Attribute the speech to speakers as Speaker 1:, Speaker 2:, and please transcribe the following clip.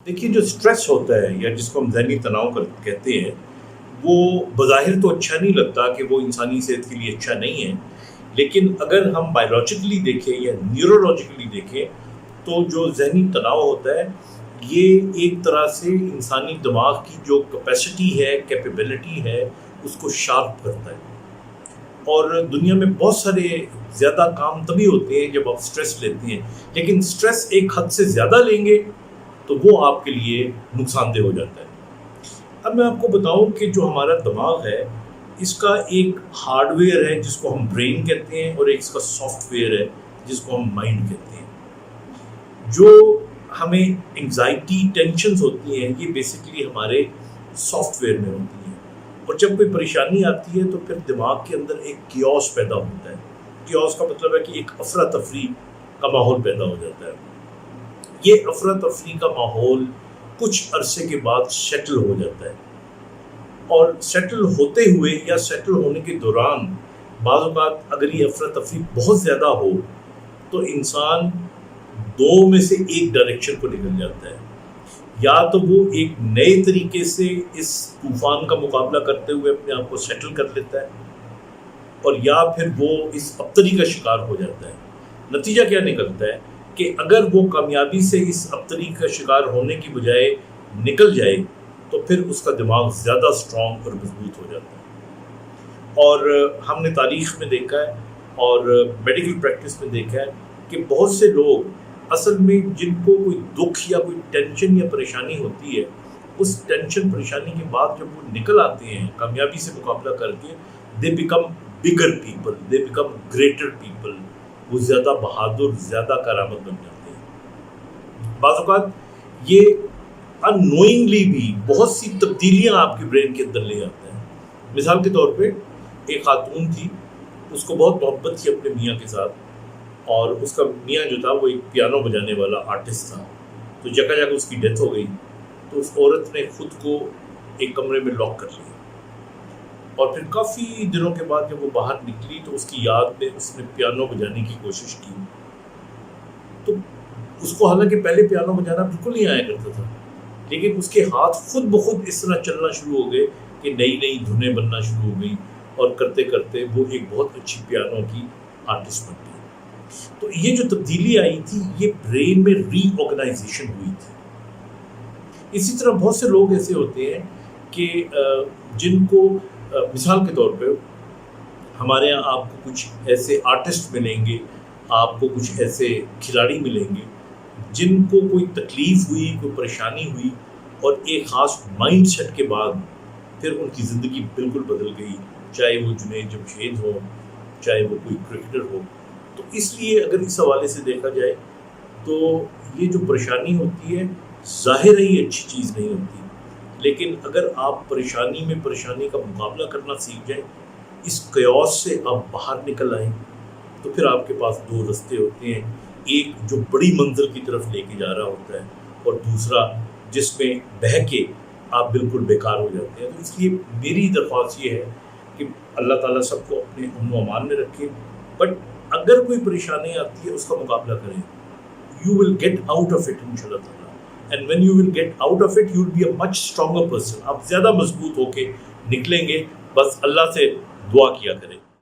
Speaker 1: देखिए, जो स्ट्रेस होता है या जिसको हम ज़हनी तनाव कहते हैं, वो बज़ाहिर तो अच्छा नहीं लगता कि वो इंसानी सेहत के लिए अच्छा नहीं है। लेकिन अगर हम बायोलॉजिकली देखें या न्यूरोलॉजिकली देखें, तो जो ज़हनी तनाव होता है, ये एक तरह से इंसानी दिमाग की जो कैपेसिटी है, कैपेबिलिटी है, उसको शार्प करता है। और दुनिया में बहुत सारे ज़्यादा काम तभी होते हैं जब आप स्ट्रेस लेते हैं, लेकिन स्ट्रेस एक हद से ज़्यादा लेंगे तो वो आपके लिए नुकसानदेह हो जाता है। अब मैं आपको बताऊं कि जो हमारा दिमाग है, इसका एक हार्डवेयर है जिसको हम ब्रेन कहते हैं, और एक इसका सॉफ्टवेयर है जिसको हम माइंड कहते हैं। जो हमें एंग्जाइटी, टेंशन्स होती हैं, ये बेसिकली हमारे सॉफ्टवेयर में होती हैं। और जब कोई परेशानी आती है तो फिर दिमाग के अंदर एक कियोस पैदा होता है। कियोस का मतलब है कि एक अफरा तफरी का माहौल पैदा हो जाता है। ये अफरा तफरी का माहौल कुछ अरसे के बाद सेटल हो जाता है, और सेटल होते हुए या सेटल होने के दौरान बाज़ औक़ात अगर ये अफरा तफरी बहुत ज़्यादा हो तो इंसान दो में से एक डायरेक्शन को निकल जाता है। या तो वो एक नए तरीके से इस तूफ़ान का मुकाबला करते हुए अपने आप को सेटल कर लेता है, और या फिर वो इस अबतरी का शिकार हो जाता है। नतीजा क्या निकलता है कि अगर वो कामयाबी से इस अबतरी का शिकार होने की बजाय निकल जाए तो फिर उसका दिमाग ज़्यादा स्ट्रॉन्ग और मजबूत हो जाता है। और हमने तारीख़ में देखा है और मेडिकल प्रैक्टिस में देखा है कि बहुत से लोग असल में जिनको कोई दुख या कोई टेंशन या परेशानी होती है, उस टेंशन परेशानी के बाद जब वो निकल आते हैं कामयाबी से मुकाबला करके, they become bigger people, they become greater people. वो ज़्यादा बहादुर, ज़्यादा करामत बन जाते हैं। बाज़ औक़ात ये अननोइंगली भी बहुत सी तब्दीलियाँ आपके ब्रेन के अंदर ले आता है। मिसाल के तौर पे एक खातून थी, उसको बहुत मोहब्बत थी अपने मियाँ के साथ, और उसका मियाँ जो था वो एक पियानो बजाने वाला आर्टिस्ट था। तो जगह उसकी डेथ हो गई, तो उस औरत ने खुद को एक कमरे में लॉक कर लिया, और फिर काफ़ी दिनों के बाद जब वो बाहर निकली तो उसकी याद में उसने पियानो बजाने की कोशिश की। तो उसको हालांकि पहले पियानो बजाना बिल्कुल नहीं आया करता था, लेकिन उसके हाथ खुद ब खुद इस तरह चलना शुरू हो गए कि नई नई धुनें बनना शुरू हो गई, और करते करते वो एक बहुत अच्छी पियानो की आर्टिस्ट बन गई। तो ये जो तब्दीली आई थी, ये ब्रेन में रीऑर्गेनाइजेशन हुई थी। इसी तरह बहुत से लोग ऐसे होते हैं कि जिनको मिसाल के तौर पे हमारे यहाँ आपको कुछ ऐसे आर्टिस्ट मिलेंगे, आपको कुछ ऐसे खिलाड़ी मिलेंगे जिनको कोई तकलीफ़ हुई, कोई परेशानी हुई, और एक ख़ास माइंड सेट के बाद फिर उनकी ज़िंदगी बिल्कुल बदल गई। चाहे वो जुनैद जमशेद हो, चाहे वो कोई क्रिकेटर हो। तो इसलिए अगर इस हवाले से देखा जाए तो ये जो परेशानी होती है, ज़ाहिर है ये अच्छी चीज़ नहीं होती, लेकिन अगर आप परेशानी में परेशानी का मुकाबला करना सीख जाएं, इस कयास से आप बाहर निकल आएँ, तो फिर आपके पास दो रास्ते होते हैं। एक जो बड़ी मंजिल की तरफ लेके जा रहा होता है, और दूसरा जिसमें बह के आप बिल्कुल बेकार हो जाते हैं। तो इसलिए मेरी दरख्वास्त ये है कि अल्लाह ताला सबको अपने अमन व अमान में रखे, बट अगर कोई परेशानी आती है उसका मुकाबला करें। You will get out of it इंशाल्लाह ताला, and when you will get out of it you will be a much stronger person. आप ज़्यादा मजबूत होके निकलेंगे। बस अल्लाह से दुआ किया करें।